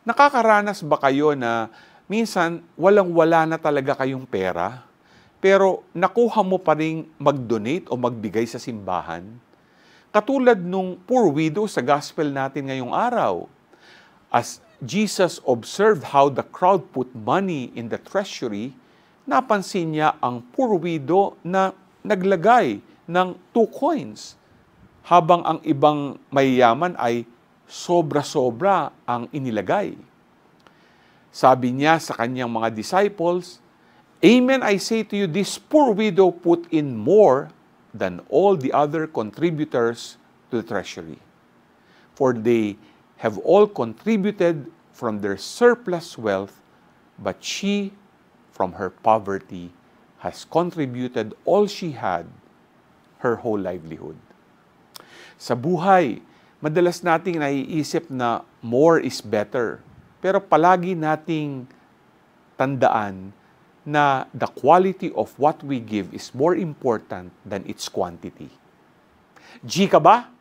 Nakakaranas ba kayo na minsan walang-wala na talaga kayong pera, pero nakuha mo pa ring mag-donate o magbigay sa simbahan? Katulad nung poor widow sa gospel natin ngayong araw. As Jesus observed how the crowd put money in the treasury, napansin niya ang poor widow na naglagay ng 2 coins, habang ang ibang mayayaman ay sobra-sobra ang inilagay. Sabi niya sa kanyang mga disciples, "Amen, I say to you, this poor widow put in more than all the other contributors to the treasury. For they have all contributed from their surplus wealth, but she, from her poverty, has contributed all she had, her whole livelihood." Sa buhay, madalas nating naiisip na more is better. Pero palagi nating tandaan na the quality of what we give is more important than its quantity. G ka ba?